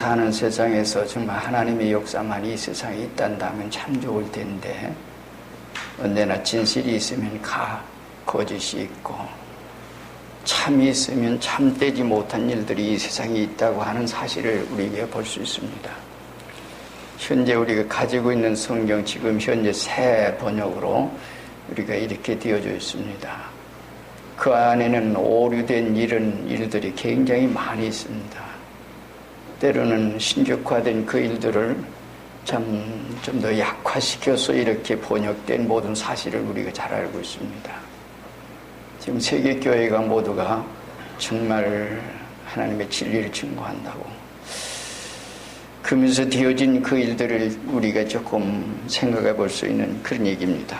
사는 세상에서 정말 하나님의 역사만 이 세상에 있단다면 참 좋을 텐데, 언제나 진실이 있으면 거짓이 있고 참이 있으면 참되지 못한 일들이 이 세상에 있다고 하는 사실을 우리에게 볼 수 있습니다. 현재 우리가 가지고 있는 성경, 지금 현재 새 번역으로 우리가 이렇게 되어져 있습니다. 그 안에는 오류된 이런 일들이 굉장히 많이 있습니다. 때로는 신격화된 그 일들을 좀 더 약화시켜서 이렇게 번역된 모든 사실을 우리가 잘 알고 있습니다. 지금 세계교회가 모두가 정말 하나님의 진리를 증거한다고, 그러면서 되어진 그 일들을 우리가 조금 생각해 볼 수 있는 그런 얘기입니다.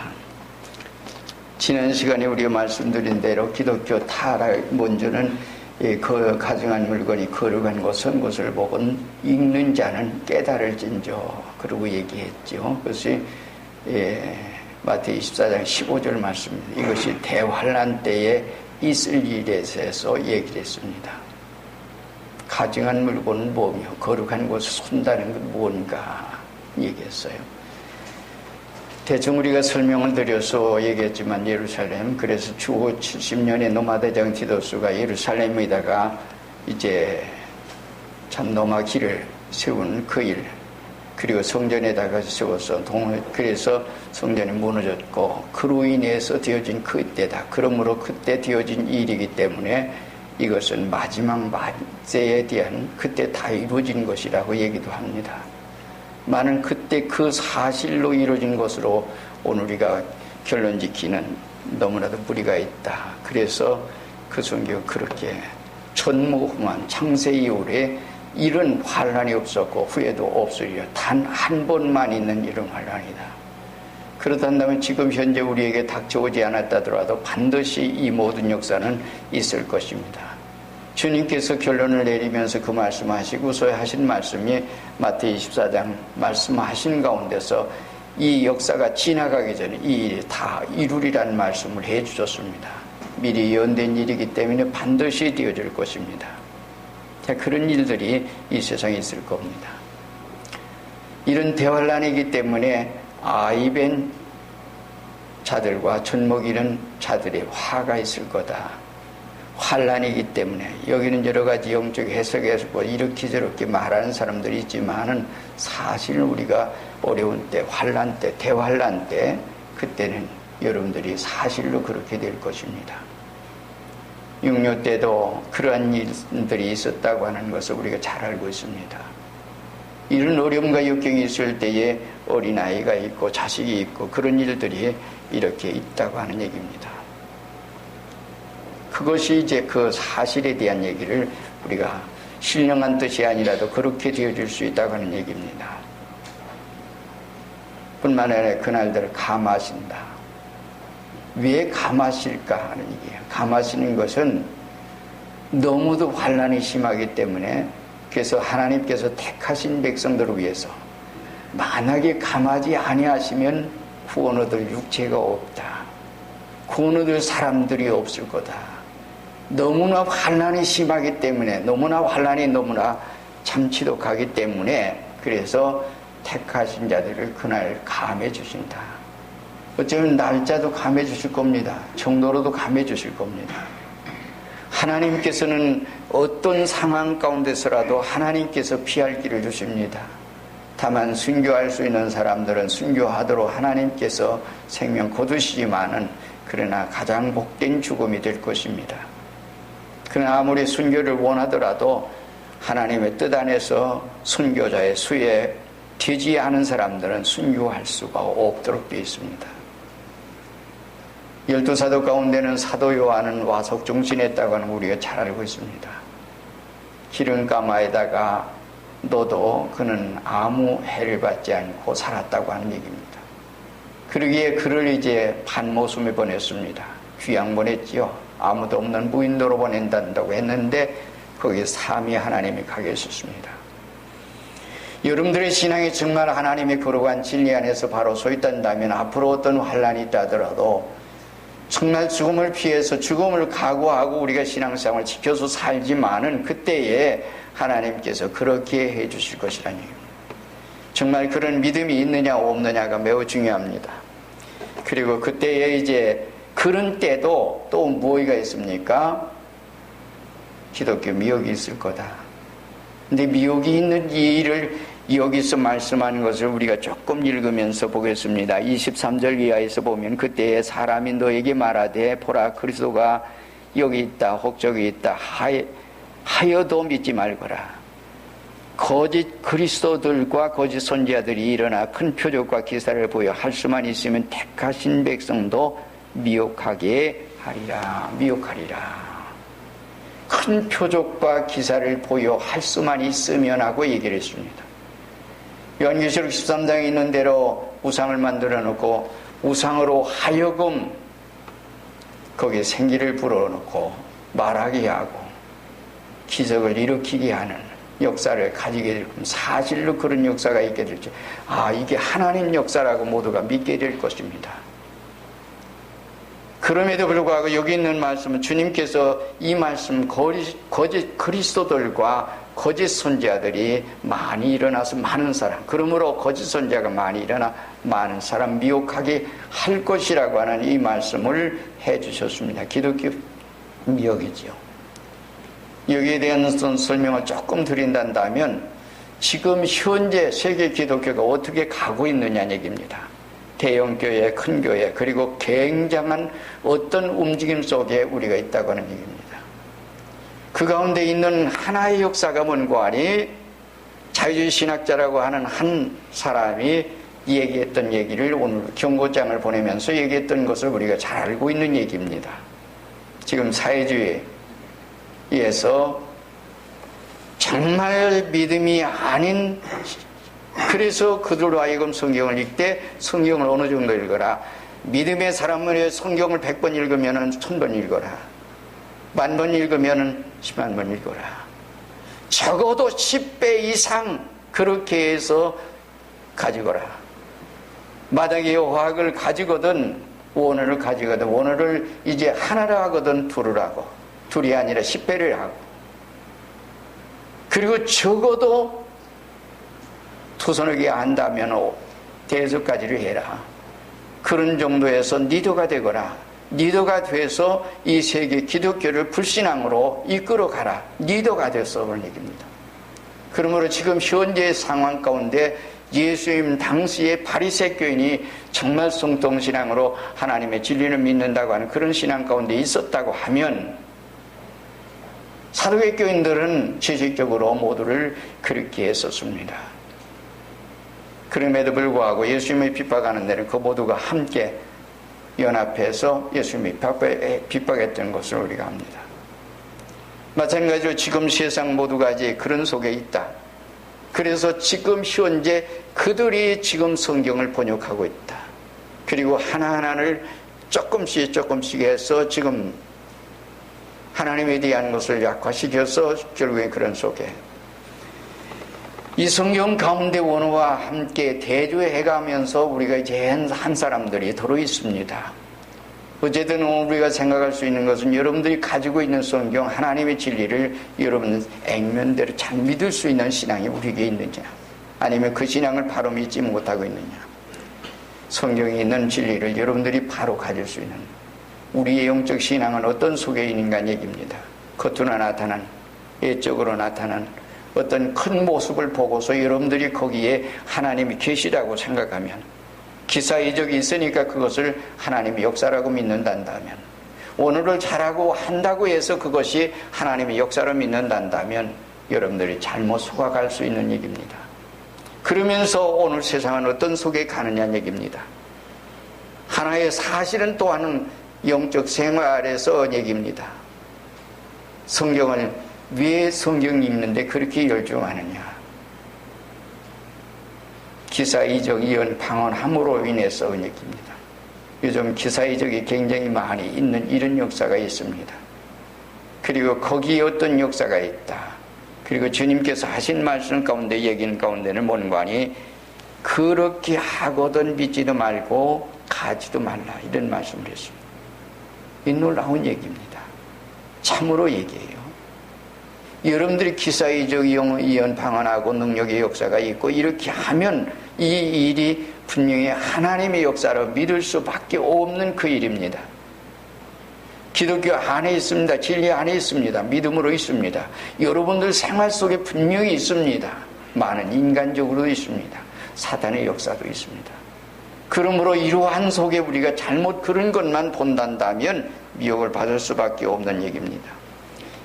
지난 시간에 우리가 말씀드린 대로 기독교 타락 먼저는 그 가증한 물건이 거룩한 것을 보곤 읽는 자는 깨달을진저, 그러고 얘기했죠. 그것이 마태복음 24장 15절 말씀입니다. 이것이 대환란 때에 있을 일에 대해서 얘기를 했습니다. 가증한 물건은 뭐며 거룩한 것을 손다는 건 뭔가 얘기했어요. 대충 우리가 설명을 드려서 얘기했지만, 예루살렘, 그래서 주후 70년에 노마대장 디도스가 예루살렘에다가 이제 참 노마 길을 세운 그 일, 그리고 성전에다가 세워서 그래서 성전이 무너졌고, 그로 인해서 되어진 그때다. 그러므로 그때 되어진 일이기 때문에 이것은 마지막 만세에 대한 그때 다 이루어진 것이라고 얘기도 합니다. 많은 그때 그 사실로 이루어진 것으로 오늘 우리가 결론 짓기는 너무나도 무리가 있다. 그래서 그 성경 그렇게 전무후무한 창세 이후에 이런 환란이 없었고 후에도 없으리라. 단 한 번만 있는 이런 환란이다. 그렇다면 지금 현재 우리에게 닥쳐오지 않았다더라도 반드시 이 모든 역사는 있을 것입니다. 주님께서 결론을 내리면서 그 말씀하시고서 하신 말씀이 마태복음 24장 말씀하신 가운데서 이 역사가 지나가기 전에 이 일이 다 이루리라는 말씀을 해주셨습니다. 미리 예언된 일이기 때문에 반드시 되어질 것입니다. 자, 그런 일들이 이 세상에 있을 겁니다. 이런 대환란이기 때문에 아이벤 자들과 젖먹 이는 자들의 화가 있을 거다. 환란이기 때문에, 여기는 여러 가지 영적 해석에서 뭐 이렇게 저렇게 말하는 사람들이 있지만은 사실 우리가 어려운 때, 환란 때, 대환란 때, 그때는 여러분들이 사실로 그렇게 될 것입니다. 육류 때도 그러한 일들이 있었다고 하는 것을 우리가 잘 알고 있습니다. 이런 어려움과 역경이 있을 때에 어린아이가 있고 자식이 있고 그런 일들이 이렇게 있다고 하는 얘기입니다. 그것이 이제 그 사실에 대한 얘기를 우리가 신령한 뜻이 아니라도 그렇게 되어질 수 있다고 하는 얘기입니다. 뿐만 아니라 그날들 감하신다. 왜 감하실까 하는 얘기예요. 감하시는 것은 너무도 환란이 심하기 때문에, 그래서 하나님께서 택하신 백성들을 위해서 만약에 감하지 아니하시면 구원 얻을 육체가 없다. 구원 얻을 사람들이 없을 거다. 너무나 환란이 심하기 때문에, 너무나 환란이 너무나 참치도 가기 때문에, 그래서 택하신 자들을 그날 감해 주신다. 어쩌면 날짜도 감해 주실 겁니다. 정도로도 감해 주실 겁니다. 하나님께서는 어떤 상황 가운데서라도 하나님께서 피할 길을 주십니다. 다만 순교할 수 있는 사람들은 순교하도록 하나님께서 생명 거두시지만은, 그러나 가장 복된 죽음이 될 것입니다. 그러나 아무리 순교를 원하더라도 하나님의 뜻 안에서 순교자의 수에 되지 않은 사람들은 순교할 수가 없도록 되어 있습니다. 12사도 가운데는 사도 요한은 와석중신했다고 하는 우리가 잘 알고 있습니다. 기름가마에다가 너도 그는 아무 해를 받지 않고 살았다고 하는 얘기입니다. 그러기에 그를 이제 반모섬에 보냈습니다. 귀양 보냈지요. 아무도 없는 무인도로 보낸다고 했는데 거기에 삼위 하나님이 가 계셨습니다. 여러분들의 신앙이 정말 하나님의 거룩한 진리 안에서 바로 서 있단다면 앞으로 어떤 환란이 있다 하더라도 정말 죽음을 피해서 죽음을 각오하고 우리가 신앙생활을 지켜서 살지만은 그때에 하나님께서 그렇게 해 주실 것이라는 얘기입니다. 정말 그런 믿음이 있느냐 없느냐가 매우 중요합니다. 그리고 그때에 이제 그런 때도 또 뭐가 있습니까? 기독교 미혹이 있을 거다. 근데 미혹이 있는 이 일을 여기서 말씀하는 것을 우리가 조금 읽으면서 보겠습니다. 23절 이하에서 보면 그때에 사람이 너에게 말하되 보라 그리스도가 여기 있다 혹 저기 있다 하여도 믿지 말거라. 거짓 그리스도들과 거짓 선지자들이 일어나 큰 표적과 기사를 보여 할 수만 있으면 택하신 백성도 미혹하게 하리라. 미혹하리라. 큰 표적과 기사를 보여 할 수만 있으면 하고 얘기를 했습니다. 요한계시록 13장에 있는 대로 우상을 만들어 놓고 우상으로 하여금 거기에 생기를 불어넣고 말하게 하고 기적을 일으키게 하는 역사를 가지게 될 겁니다. 사실로 그런 역사가 있게 될지 이게 하나님 역사라고 모두가 믿게 될 것입니다. 그럼에도 불구하고 여기 있는 말씀은 주님께서 이 말씀 거짓 그리스도들과 거짓 선지자들이 많이 일어나서 많은 사람, 그러므로 거짓 선지자가 많이 일어나 많은 사람 미혹하게 할 것이라고 하는 이 말씀을 해주셨습니다. 기독교 미혹이지요. 여기에 대한 설명을 조금 드린다면 지금 현재 세계 기독교가 어떻게 가고 있느냐는 얘기입니다. 대형 교회, 큰 교회, 그리고 굉장한 어떤 움직임 속에 우리가 있다고 하는 얘기입니다. 그 가운데 있는 하나의 역사가 뭔고 하니 자유주의 신학자라고 하는 한 사람이 얘기했던 얘기를 오늘 경고장을 보내면서 얘기했던 것을 우리가 잘 알고 있는 얘기입니다. 지금 사회주의에서 정말 믿음이 아닌, 그래서 그들로 하여금 성경을 읽되 성경을 어느 정도 읽어라. 믿음의 사람을 성경을 100번 읽으면 1000번 읽어라. 10,000번 읽으면 10만 번 읽어라. 적어도 10배 이상 그렇게 해서 가지거라. 마당의 화학을 가지거든 원어를 가지거든 원어를 이제 하나를 하거든 둘을 하고 둘이 아니라 10배를 하고 그리고 적어도 투서너 개 안다면 대여섯까지를 해라. 그런 정도에서 리더가 되거라. 리더가 돼서 이 세계 기독교를 불신앙으로 이끌어 가라. 리더가 돼서 그런 얘기입니다. 그러므로 지금 현재의 상황 가운데 예수님 당시의 바리새교인이 정말 성통신앙으로 하나님의 진리를 믿는다고 하는 그런 신앙 가운데 있었다고 하면 사도계교인들은 지식적으로 모두를 그렇게 했었습니다. 그럼에도 불구하고 예수님을 핍박하는 데는 그 모두가 함께 연합해서 예수님이 핍박했던 것을 우리가 압니다. 마찬가지로 지금 세상 모두가 이제 그런 속에 있다. 그래서 지금 현재 그들이 지금 성경을 번역하고 있다. 그리고 하나하나를 조금씩 해서 지금 하나님에 대한 것을 약화시켜서 결국에 그런 속에 이 성경 가운데 원어와 함께 대조해가면서 우리가 이제 한 사람들이 들어 있습니다. 어쨌든 우리가 생각할 수 있는 것은 여러분들이 가지고 있는 성경 하나님의 진리를 여러분 액면대로 잘 믿을 수 있는 신앙이 우리에게 있느냐, 아니면 그 신앙을 바로 믿지 못하고 있느냐. 성경에 있는 진리를 여러분들이 바로 가질 수 있는 우리의 영적 신앙은 어떤 속에 있는가 얘기입니다. 겉으로 나타난, 외적으로 나타난 어떤 큰 모습을 보고서 여러분들이 거기에 하나님이 계시다고 생각하면, 기사 이적이 있으니까 그것을 하나님의 역사라고 믿는단다면, 오늘을 잘하고 한다고 해서 그것이 하나님의 역사로 믿는단다면 여러분들이 잘못 속아갈 수 있는 얘기입니다. 그러면서 오늘 세상은 어떤 속에 가느냐는 얘기입니다. 하나의 사실은 또한 영적 생활에서 얘기입니다. 성경을 왜 성경 읽는데 그렇게 열중하느냐? 기사 이적, 이언, 방언함으로 인해서 얘기입니다. 요즘 기사 이적이 굉장히 많이 있는 이런 역사가 있습니다. 그리고 거기에 어떤 역사가 있다. 그리고 주님께서 하신 말씀 가운데 얘기는 가운데는 뭔가니 그렇게 하거든 믿지도 말고 가지도 말라, 이런 말씀을 했습니다. 이 놀라운 얘기입니다. 참으로 얘기해요. 여러분들이 기사의적 이연 방언하고 능력의 역사가 있고 이렇게 하면 이 일이 분명히 하나님의 역사로 믿을 수밖에 없는 그 일입니다. 기독교 안에 있습니다. 진리 안에 있습니다. 믿음으로 있습니다. 여러분들 생활 속에 분명히 있습니다. 많은 인간적으로도 있습니다. 사단의 역사도 있습니다. 그러므로 이러한 속에 우리가 잘못 그런 것만 본단다면 미혹을 받을 수밖에 없는 얘기입니다.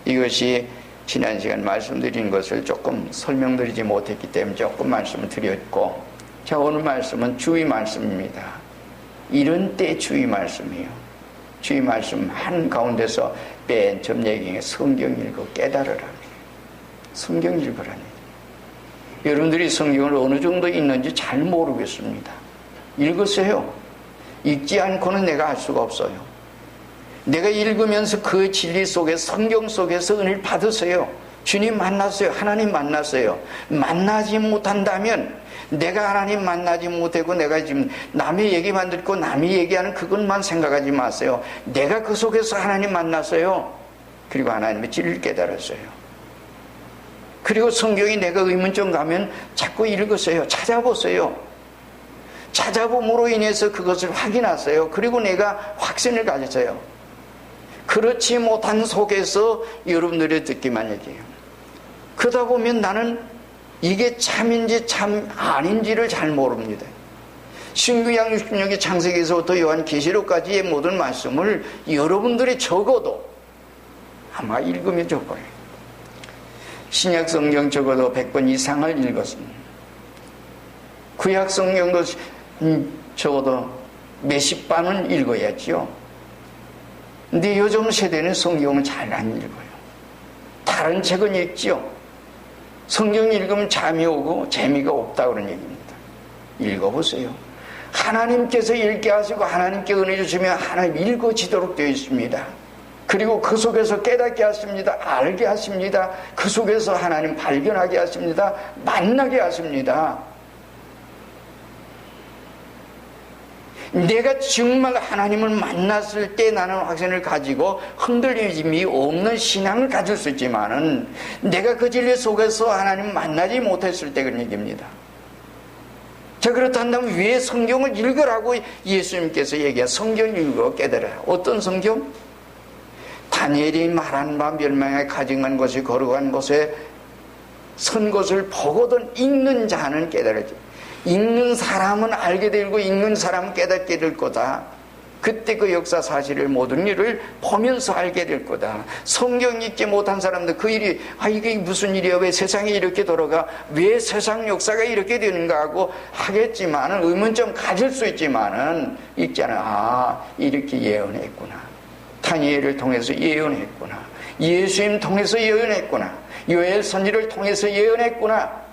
이것이 지난 시간 말씀드린 것을 조금 설명드리지 못했기 때문에 조금 말씀을 드렸고, 자, 오늘 말씀은 주의 말씀입니다. 이런 때 주의 말씀이에요. 주의 말씀 한가운데서 맨 처음 얘기해 성경 읽고 깨달으라. 성경 읽으라니. 여러분들이 성경을 어느 정도 읽는지 잘 모르겠습니다. 읽으세요. 읽지 않고는 내가 알 수가 없어요. 내가 읽으면서 그 진리 속에 성경 속에서 은혜를 받으세요. 주님 만났어요. 하나님 만났어요. 만나지 못한다면 내가 하나님 만나지 못하고 내가 지금 남의 얘기만 듣고 남이 얘기하는 그것만 생각하지 마세요. 내가 그 속에서 하나님 만났어요. 그리고 하나님의 진리를 깨달았어요. 그리고 성경이 내가 의문점 가면 자꾸 읽으세요. 찾아보세요. 찾아봄으로 인해서 그것을 확인하세요. 그리고 내가 확신을 가지세요. 그렇지 못한 속에서 여러분들이 듣기만 얘기해요. 그러다 보면 나는 이게 참인지 참 아닌지를 잘 모릅니다. 신구약 66기 창세기에서부터 요한계시록까지의 모든 말씀을 여러분들이 적어도 아마 읽으면 좋을 거예요. 신약 성경 적어도 100번 이상을 읽었습니다. 구약 성경도 적어도 몇십 반은 읽어야지요. 근데 요즘 세대는 성경을 잘 안 읽어요. 다른 책은 읽지요. 성경 읽으면 잠이 오고 재미가 없다 그런 얘기입니다. 읽어보세요. 하나님께서 읽게 하시고 하나님께 은혜 주시면 하나님 읽어지도록 되어 있습니다. 그리고 그 속에서 깨닫게 하십니다. 알게 하십니다. 그 속에서 하나님 발견하게 하십니다. 만나게 하십니다. 내가 정말 하나님을 만났을 때 나는 확신을 가지고 흔들림이 없는 신앙을 가질 수 있지만은 내가 그 진리 속에서 하나님 만나지 못했을 때 그런 얘기입니다. 자, 그렇다면 왜 성경을 읽으라고 예수님께서 얘기해요? 성경 읽어 깨달아요. 어떤 성경? 다니엘이 말한 바 멸망에 가증한 것이 거룩한 곳에 선 것을 보거든 읽는 자는 깨달아지. 읽는 사람은 알게 되고 읽는 사람은 깨닫게 될 거다. 그때 그 역사 사실을 모든 일을 보면서 알게 될 거다. 성경 읽지 못한 사람들 그 일이 이게 무슨 일이야? 왜 세상이 이렇게 돌아가? 왜 세상 역사가 이렇게 되는가 하고 하겠지만은 의문점 가질 수 있지만은 읽잖아. 이렇게 예언했구나. 다니엘을 통해서 예언했구나. 예수님 통해서 예언했구나. 요엘 선지를 통해서 예언했구나.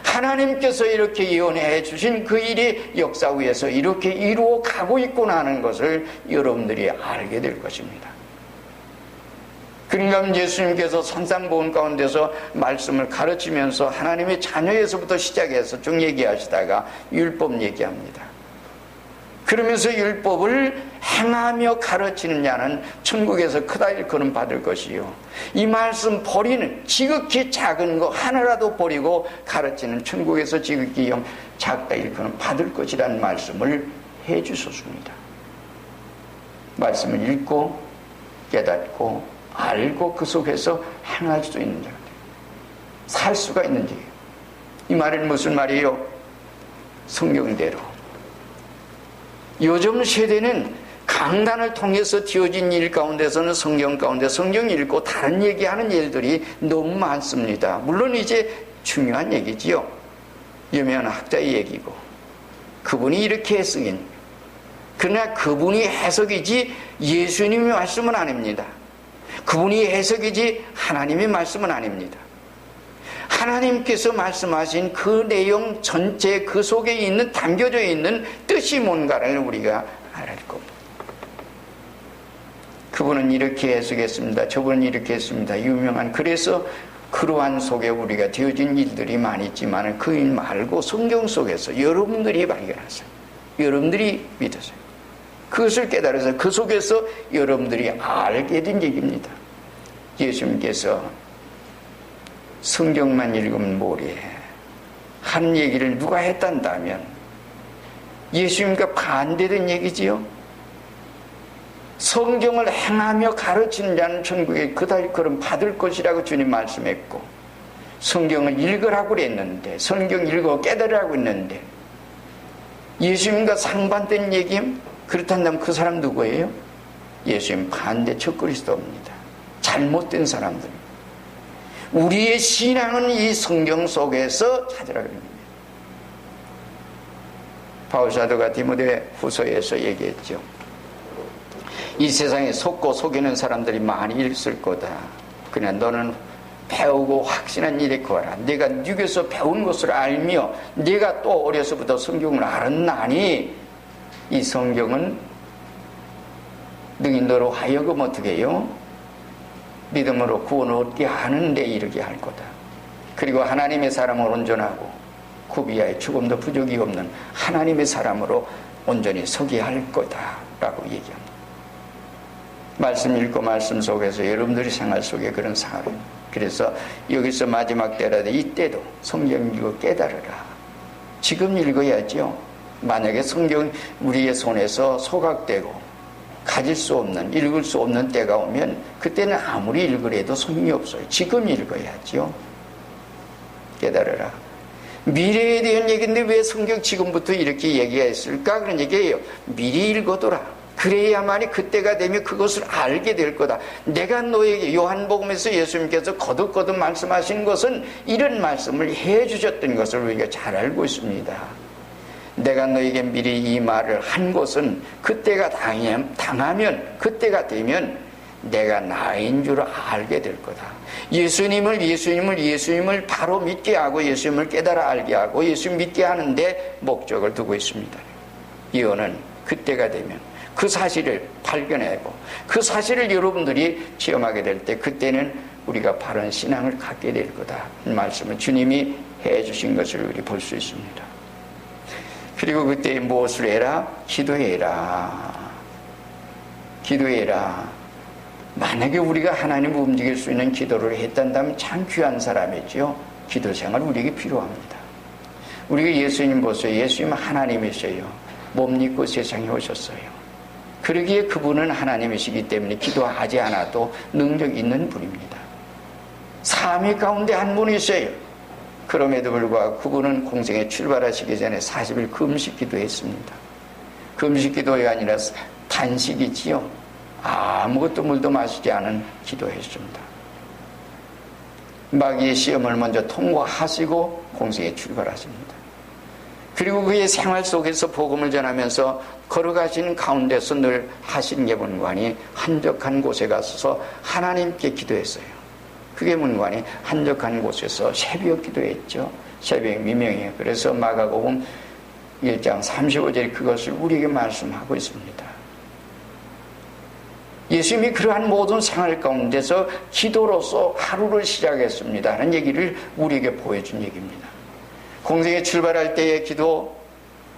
하나님께서 이렇게 예언해 주신 그 일이 역사 위에서 이렇게 이루어 가고 있구나 하는 것을 여러분들이 알게 될 것입니다. 그러니까 예수님께서 산상보훈 가운데서 말씀을 가르치면서 하나님의 자녀에서부터 시작해서 쭉 얘기하시다가 율법 얘기합니다. 그러면서 율법을 행하며 가르치는 자는 천국에서 크다 일컬음 받을 것이요. 이 말씀 버리는 지극히 작은 거 하나라도 버리고 가르치는 천국에서 지극히 작다 일컬음 받을 것이라는 말씀을 해 주셨습니다. 말씀을 읽고 깨닫고 알고 그 속에서 행할 수 있는 자가 돼요. 살 수가 있는 자예요. 이 말은 무슨 말이에요? 성경대로. 요즘 세대는 강단을 통해서 되어진 일 가운데서는 성경 가운데 성경 읽고 다른 얘기하는 일들이 너무 많습니다. 물론 이제 중요한 얘기지요. 유명한 학자의 얘기고 그분이 이렇게 해석인, 그러나 그분이 해석이지 예수님의 말씀은 아닙니다. 그분이 해석이지 하나님의 말씀은 아닙니다. 하나님께서 말씀하신 그 내용 전체 그 속에 있는 담겨져 있는 뜻이 뭔가를 우리가 알아야 할 겁니다. 그분은 이렇게 해석했습니다. 저분은 이렇게 했습니다. 유명한. 그래서 그러한 속에 우리가 되어진 일들이 많이 있지만 그 일 말고 성경 속에서 여러분들이 발견하세요. 여러분들이 믿으세요. 그것을 깨달아서 그 속에서 여러분들이 알게 된 얘기입니다. 예수님께서 성경만 읽으면 뭐래? 하는 얘기를 누가 했단다면 예수님과 반대된 얘기지요. 성경을 행하며 가르치는 자는 천국에 그다지 그럼 받을 것이라고 주님 말씀했고, 성경을 읽으라고 그랬는데, 성경 읽어 깨달으라고 했는데, 예수님과 상반된 얘기? 그렇다면 그 사람 누구예요? 예수님 반대 적그리스도입니다. 잘못된 사람들. 우리의 신앙은 이 성경 속에서 찾으라 그럽니다. 바울 사도가 디모데 후서에서 얘기했죠. 이 세상에 속고 속이는 사람들이 많이 있을 거다. 그러나 너는 배우고 확신한 일에 구하라. 내가 육에서 배운 것을 알며 내가 또 어려서부터 성경을 알았나니 이 성경은 능히 너로 하여금 어떻게 해요? 믿음으로 구원을 얻게 하는데 이르게 할 거다. 그리고 하나님의 사람으로 온전하고 구비하여 조금도 부족이 없는 하나님의 사람으로 온전히 서게 할 거다라고 얘기합니다. 말씀 읽고 말씀 속에서 여러분들의 생활 속에 그런 생활을, 그래서 여기서 마지막 때라도 이때도 성경 읽고 깨달으라. 지금 읽어야죠. 만약에 성경 우리의 손에서 소각되고 가질 수 없는, 읽을 수 없는 때가 오면 그때는 아무리 읽으래도 소용이 없어요. 지금 읽어야죠. 깨달으라. 미래에 대한 얘기인데 왜 성경 지금부터 이렇게 얘기했을까? 그런 얘기예요. 미리 읽어둬라. 그래야만이 그때가 되면 그것을 알게 될 거다. 내가 너에게, 요한복음에서 예수님께서 거듭거듭 말씀하신 것은 이런 말씀을 해주셨던 것을 우리가 잘 알고 있습니다. 내가 너에게 미리 이 말을 한 것은 그때가 당하면, 그때가 되면 내가 나인 줄 알게 될 거다. 예수님을 바로 믿게 하고 예수님을 깨달아 알게 하고 예수님 믿게 하는데 목적을 두고 있습니다. 예언은 그때가 되면 그 사실을 발견하고 그 사실을 여러분들이 체험하게 될 때 그때는 우리가 바른 신앙을 갖게 될 거다. 이 말씀을 주님이 해주신 것을 우리 볼 수 있습니다. 그리고 그때 무엇을 해라? 기도해라. 기도해라. 만약에 우리가 하나님을 움직일 수 있는 기도를 했단다면 참 귀한 사람이죠. 기도 생활 우리에게 필요합니다. 우리가 예수님 보세요. 예수님은 하나님이세요. 몸 입고 세상에 오셨어요. 그러기에 그분은 하나님이시기 때문에 기도하지 않아도 능력 있는 분입니다. 삼위 가운데 한 분이세요. 그럼에도 불구하고 그분은 공생에 출발하시기 전에 40일 금식 기도했습니다. 금식 기도가 아니라 단식이지요. 아무것도 물도 마시지 않은 기도했습니다. 마귀의 시험을 먼저 통과하시고 공생에 출발하십니다. 그리고 그의 생활 속에서 복음을 전하면서 걸어가시는 가운데서 늘 하신 게 문관이 한적한 곳에 가서 하나님께 기도했어요. 그게 문관이 한적한 곳에서 새벽 기도했죠. 새벽 미명이에요. 그래서 마가복음 1장 35절에 그것을 우리에게 말씀하고 있습니다. 예수님이 그러한 모든 생활 가운데서 기도로서 하루를 시작했습니다 하는 얘기를 우리에게 보여준 얘기입니다. 공생에 출발할 때의 기도,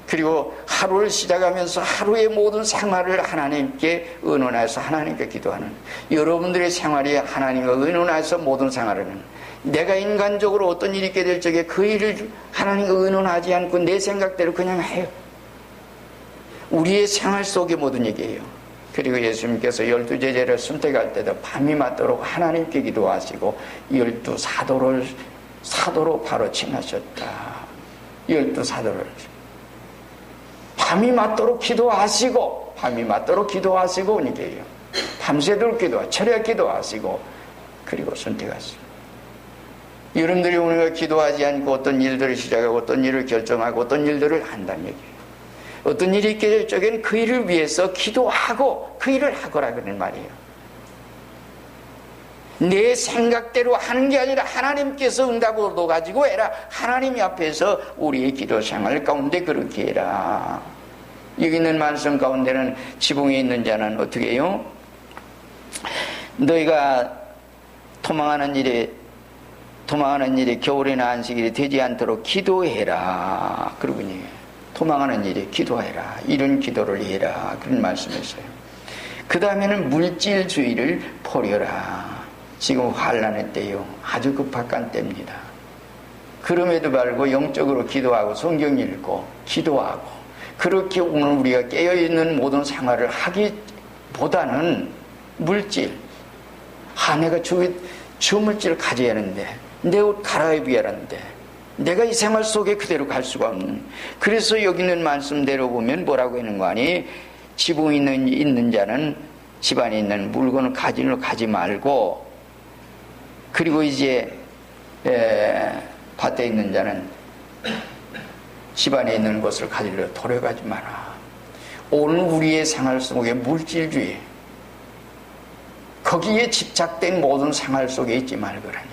그리고 하루를 시작하면서 하루의 모든 생활을 하나님께 의논해서 하나님께 기도하는, 여러분들의 생활이 하나님과 의논해서 모든 생활을, 내가 인간적으로 어떤 일이 있게 될 적에 그 일을 하나님과 의논하지 않고 내 생각대로 그냥 해요. 우리의 생활 속의 모든 얘기예요. 그리고 예수님께서 12제자를 선택할 때도 밤이 맞도록 하나님께 기도하시고 12사도로 바로 칭하셨다. 12사도를 밤이 맞도록 기도하시고 이게요. 밤새도록 기도하시고 철야 기도하시고 그리고 선택하시고, 여러분들이 우리가 기도하지 않고 어떤 일들을 시작하고 어떤 일을 결정하고 어떤 일들을 한다는 얘기예요. 어떤 일이 있게 될 적엔 그 일을 위해서 기도하고 그 일을 하거라 그런 말이에요. 내 생각대로 하는 게 아니라 하나님께서 응답을 얻어가지고 해라. 하나님 앞에서 우리의 기도 생활 가운데 그렇게 해라. 여기 있는 말씀 가운데는 지붕에 있는 자는 어떻게 해요? 너희가 도망하는 일에 겨울이나 안식일이 되지 않도록 기도해라. 그러군요. 도망하는 일에 기도해라. 이런 기도를 해라. 그런 말씀이었어요. 그 다음에는 물질주의를 버려라. 지금 환난의 때요. 아주 급박한 때입니다. 그럼에도 불구하고 영적으로 기도하고 성경 읽고 기도하고 그렇게 오늘 우리가 깨어있는 모든 생활을 하기보다는 물질, 내가 저 물질을 가져야 하는데 내 옷 갈아입어야 하는데 내가 이 생활 속에 그대로 갈 수가 없는, 그래서 여기 있는 말씀대로 보면 뭐라고 하는 거 아니? 지붕 있는 자는 집안에 있는 물건을 가지는 가지 말고, 그리고 이제 밭에 있는 자는 집안에 있는 것을 가지려 도려가지 마라. 오늘 우리의 생활 속에 물질주의, 거기에 집착된 모든 생활 속에 있지 말거라니.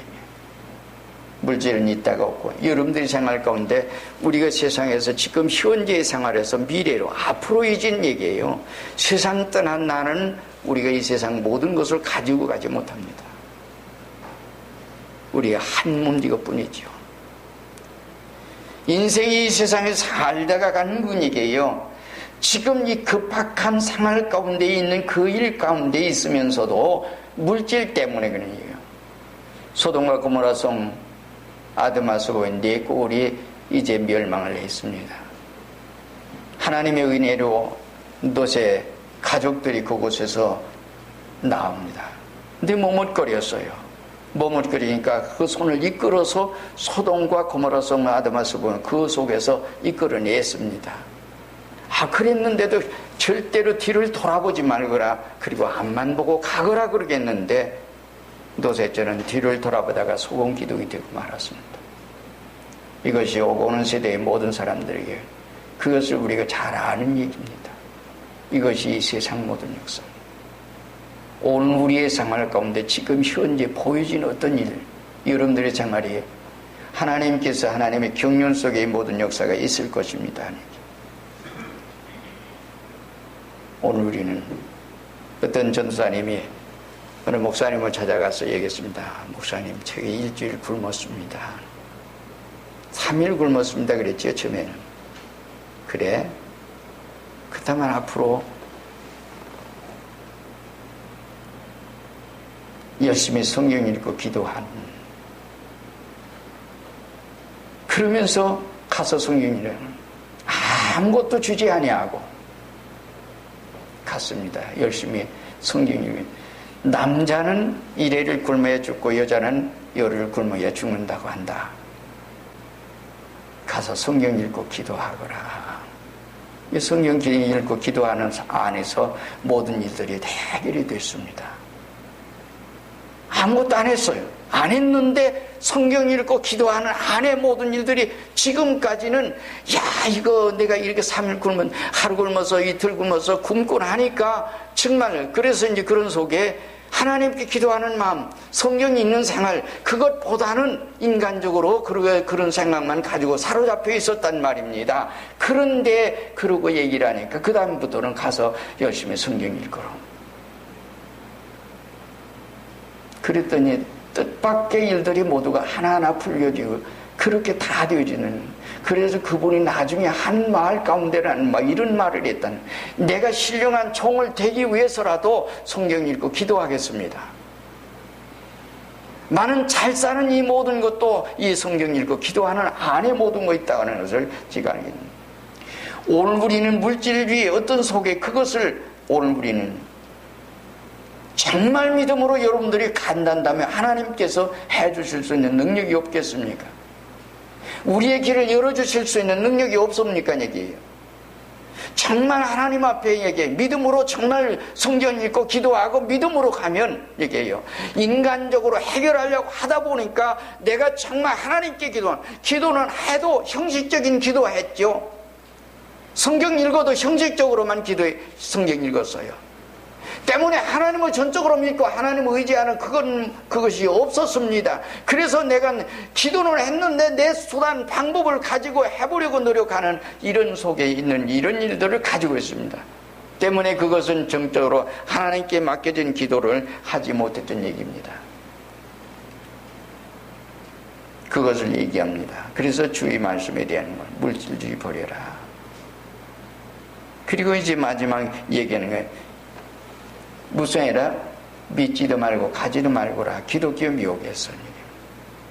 물질은 있다가 없고, 여러분들이 생활 가운데 우리가 세상에서 지금 현재의 생활에서 미래로 앞으로 이진 얘기예요. 세상 떠난 나는 우리가 이 세상 모든 것을 가지고 가지 못합니다. 우리가 한 몸 이것뿐이죠. 인생이 이 세상에 살다가 가는 분위기예요. 지금 이 급박한 생활 가운데 있는 그 일 가운데 있으면서도 물질 때문에 그런 얘기예요. 소돔과 고모라 성 아드마 소고인 네 꼴이 이제 멸망을 했습니다. 하나님의 은혜로 롯의 가족들이 그곳에서 나옵니다. 근데 머뭇거렸어요. 머뭇거리니까 그 손을 이끌어서 소돔과 고모라 성 아드마 소고인 그 속에서 이끌어냈습니다. 그랬는데도 절대로 뒤를 돌아보지 말거라, 그리고 앞만 보고 가거라 그러겠는데 롯의 저는 뒤를 돌아보다가 소금 기둥이 되고 말았습니다. 이것이 오는 세대의 모든 사람들에게 그것을 우리가 잘 아는 얘기입니다. 이것이 이 세상 모든 역사입니다. 오늘 우리의 생활 가운데 지금 현재 보여진 어떤 일, 여러분들의 생활이 하나님께서 하나님의 경륜 속에 모든 역사가 있을 것입니다. 오늘 우리는 어떤 전도사님이 어느 목사님을 찾아가서 얘기했습니다. 목사님, 제가 일주일 굶었습니다. 3일 굶었습니다. 그랬죠, 처음에는. 그래? 그렇다면 앞으로 열심히 성경 읽고 기도한, 그러면서 가서 성경 읽는, 아무것도 주지 아니하고 갔습니다. 열심히 성경 읽는. 남자는 이래를 굶어야 죽고 여자는 열을 굶어야 죽는다고 한다. 가서 성경 읽고 기도하거라. 이 성경 읽고 기도하는 안에서 모든 일들이 다 해결이 됐습니다. 아무것도 안 했어요. 안 했는데 성경 읽고 기도하는 안에 모든 일들이 지금까지는, 이거 내가 이렇게 3일 굶으면 하루 굶어서 이틀 굶어서 굶고 나니까 정말, 그래서 이제 그런 속에 하나님께 기도하는 마음, 성경 읽는 생활, 그것보다는 인간적으로 그런 생각만 가지고 사로잡혀 있었단 말입니다. 그런데 그러고 얘기를 하니까 그 다음부터는 가서 열심히 성경 읽어라. 그랬더니 뜻밖의 일들이 모두가 하나하나 풀려지고 그렇게 다 되어지는, 그래서 그분이 나중에 한 말 가운데는 이런 말을 했다는, 내가 신령한 종을 되기 위해서라도 성경 읽고 기도하겠습니다. 나는 잘 사는 이 모든 것도 이 성경 읽고 기도하는 안에 모든 거 있다는 것을 제가 알겠습니다. 오늘 우리는 물질주의 어떤 속에 그것을 오늘 우리는 정말 믿음으로 여러분들이 간단다면 하나님께서 해주실 수 있는 능력이 없겠습니까? 우리의 길을 열어주실 수 있는 능력이 없습니까? 얘기해요. 정말 하나님 앞에 얘기해요. 믿음으로 정말 성경 읽고 기도하고 믿음으로 가면 얘기해요. 인간적으로 해결하려고 하다 보니까 내가 정말 하나님께 기도는 해도 형식적인 기도했죠. 성경 읽어도 형식적으로만 성경 읽었어요. 때문에 하나님을 전적으로 믿고 하나님을 의지하는 그것이 없었습니다. 그래서 내가 기도는 했는데 내 수단 방법을 가지고 해보려고 노력하는 이런 속에 있는 이런 일들을 가지고 있습니다. 때문에 그것은 정적으로 하나님께 맡겨진 기도를 하지 못했던 얘기입니다. 그것을 얘기합니다. 그래서 주의 말씀에 대한 걸 물질주의 버려라. 그리고 이제 마지막 얘기하는 거예요. 무슨 아니라 믿지도 말고 가지도 말고라. 기독교 미혹에서.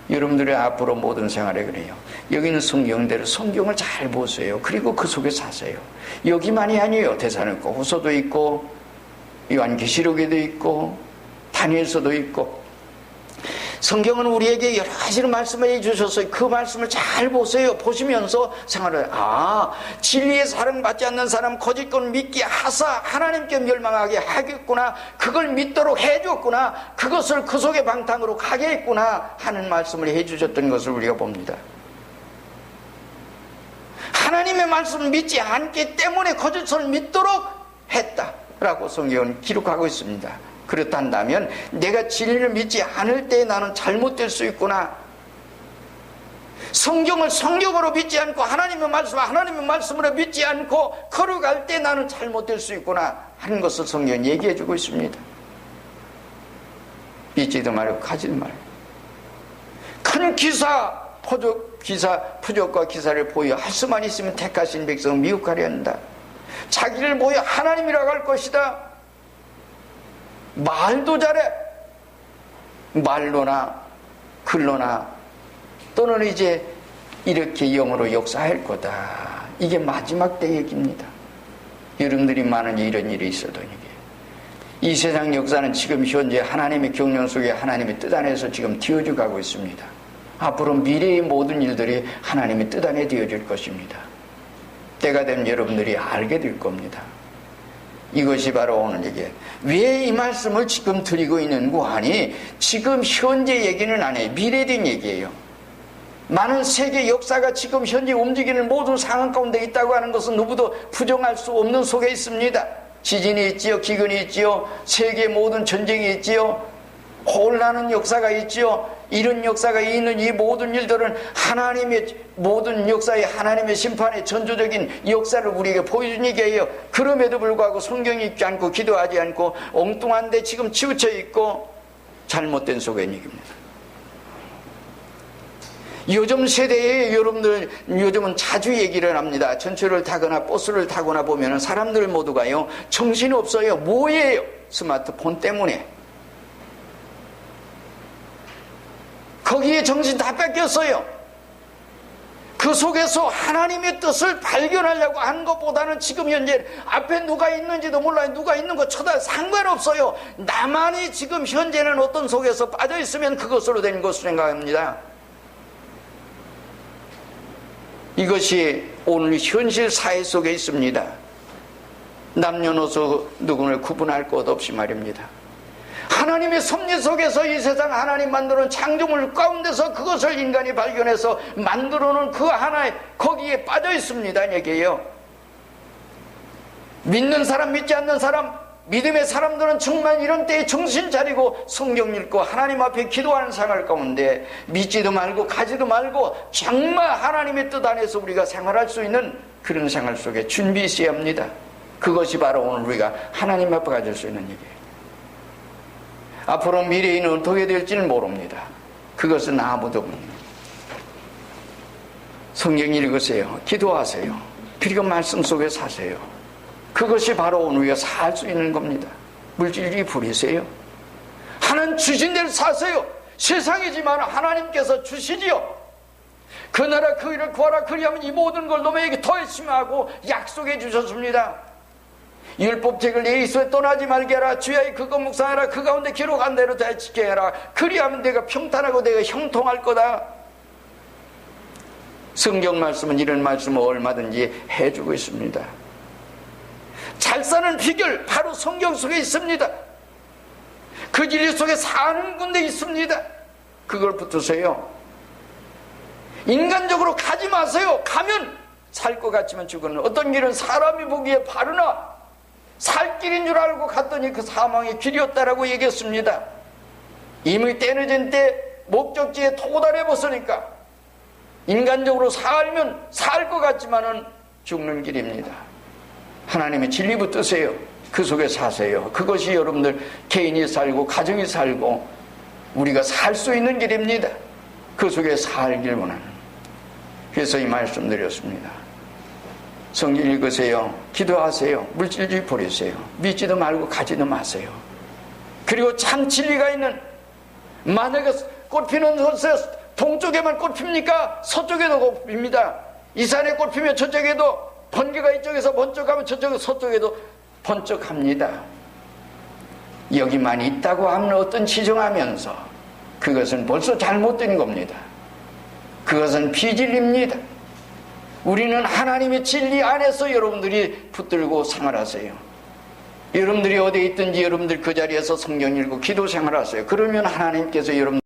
여러분들의 앞으로 모든 생활에 그래요. 여기는 성경대로 성경을 잘 보세요. 그리고 그 속에 사세요. 여기만이 아니에요. 데살로니가 후서도 있고 요한계시록에도 있고 다니엘서도 있고. 성경은 우리에게 여러 가지로 말씀해 주셨어요. 그 말씀을 잘 보세요. 보시면서 생활을 진리의 사랑받지 않는 사람 거짓권 믿게 하사 하나님께 멸망하게 하겠구나. 그걸 믿도록 해줬구나. 그것을 그 속에 방탕으로 가게 했구나 하는 말씀을 해주셨던 것을 우리가 봅니다. 하나님의 말씀을 믿지 않기 때문에 거짓을 믿도록 했다라고 성경은 기록하고 있습니다. 그렇단다면 내가 진리를 믿지 않을 때 나는 잘못될 수 있구나. 성경을 성경으로 믿지 않고 하나님의 말씀으로 믿지 않고 걸어갈 때 나는 잘못될 수 있구나 하는 것을 성경은 얘기해 주고 있습니다. 믿지도 말고 가지도 말고. 큰 표적과 기사를 보여 할 수만 있으면 택하신 백성을 미혹하려 한다. 자기를 보여 하나님이라고 할 것이다. 말도 잘해. 말로나 글로나 또는 이제 이렇게 영으로 역사할 거다. 이게 마지막 때 얘기입니다. 여러분들이 많은 이런 일이 있어도 이 세상 역사는 지금 현재 하나님의 경륜 속에 하나님의 뜻 안에서 지금 뒤어져 가고 있습니다. 앞으로 미래의 모든 일들이 하나님의 뜻 안에 뒤어질 것입니다. 때가 되면 여러분들이 알게 될 겁니다. 이것이 바로 오늘 얘기예요. 왜 이 말씀을 지금 드리고 있는고 하니 지금 현재 얘기는 아니에요. 미래된 얘기예요. 많은 세계 역사가 지금 현재 움직이는 모든 상황 가운데 있다고 하는 것은 누구도 부정할 수 없는 속에 있습니다. 지진이 있지요. 기근이 있지요. 세계 모든 전쟁이 있지요. 혼란한 역사가 있지요. 이런 역사가 있는 이 모든 일들은 하나님의 모든 역사의 하나님의 심판의 전조적인 역사를 우리에게 보여준 얘기예요. 그럼에도 불구하고 성경이 읽지 않고 기도하지 않고 엉뚱한데 지금 치우쳐 있고 잘못된 속에 있는 얘기입니다. 요즘 세대에 여러분들 요즘은 자주 얘기를 합니다. 전철을 타거나 버스를 타거나 보면 사람들 모두가요 정신이 없어요. 뭐예요? 스마트폰 때문에. 거기에 정신 다 뺏겼어요. 그 속에서 하나님의 뜻을 발견하려고 하는 것보다는 지금 현재 앞에 누가 있는지도 몰라요. 누가 있는 거 쳐다 상관없어요. 나만이 지금 현재는 어떤 속에서 빠져있으면 그것으로 된 것으로 생각합니다. 이것이 오늘 현실 사회 속에 있습니다. 남녀노소 누구를 구분할 것 없이 말입니다. 하나님의 섭리 속에서 이 세상 하나님 만드는 창조물 가운데서 그것을 인간이 발견해서 만들어놓은 그 하나에 거기에 빠져 있습니다. 얘기예요. 믿는 사람 믿지 않는 사람 믿음의 사람들은 정말 이런 때에 정신 차리고 성경 읽고 하나님 앞에 기도하는 생활 가운데 믿지도 말고 가지도 말고 정말 하나님의 뜻 안에서 우리가 생활할 수 있는 그런 생활 속에 준비 있어야 합니다. 그것이 바로 오늘 우리가 하나님 앞에 가질 수 있는 얘기예요. 앞으로 미래에는 어떻게 될지는 모릅니다. 그것은 아무도 모릅니다. 성경 읽으세요. 기도하세요. 그리고 말씀 속에 사세요. 그것이 바로 오늘 우리가 살 수 있는 겁니다. 물질이 부리세요. 하나님 주신 대로 사세요. 세상이지만 하나님께서 주시지요. 그 나라 그 일을 구하라 그리하면 이 모든 걸 너에게 더했으며 하고 약속해 주셨습니다. 율법책을 내 입술에 떠나지 말게 하라. 주야의 그거 묵상하라. 그 가운데 기록한 대로 잘 지켜야 하라. 그리하면 내가 평탄하고 내가 형통할 거다. 성경 말씀은 이런 말씀을 얼마든지 해주고 있습니다. 잘 사는 비결 바로 성경 속에 있습니다. 그 진리 속에 사는 군데 있습니다. 그걸 붙으세요. 인간적으로 가지 마세요. 가면 살 것 같지만 죽어는 어떤 길은 사람이 보기에 바르나 살 길인 줄 알고 갔더니 그 사망의 길이었다라고 얘기했습니다. 이미 때늦은 때 목적지에 도달해 봤으니까 인간적으로 살면 살 것 같지만은 죽는 길입니다. 하나님의 진리 붙드세요. 그 속에 사세요. 그것이 여러분들 개인이 살고 가정이 살고 우리가 살 수 있는 길입니다. 그 속에 살길 원하는. 그래서 이 말씀 드렸습니다. 성경 읽으세요. 기도하세요. 물질주의 버리세요. 믿지도 말고 가지도 마세요. 그리고 참 진리가 있는, 만약에 꽃피는 곳에 동쪽에만 꽃핍니까? 서쪽에도 꽃핍니다. 이 산에 꽃피면 저쪽에도, 번개가 이쪽에서 번쩍하면 저쪽에 서쪽에도 번쩍합니다. 여기만 있다고 하면 어떤 지정하면서 그것은 벌써 잘못된 겁니다. 그것은 비진리입니다. 우리는 하나님의 진리 안에서 여러분들이 붙들고 생활하세요. 여러분들이 어디에 있든지 여러분들 그 자리에서 성경 읽고 기도 생활하세요. 그러면 하나님께서 여러분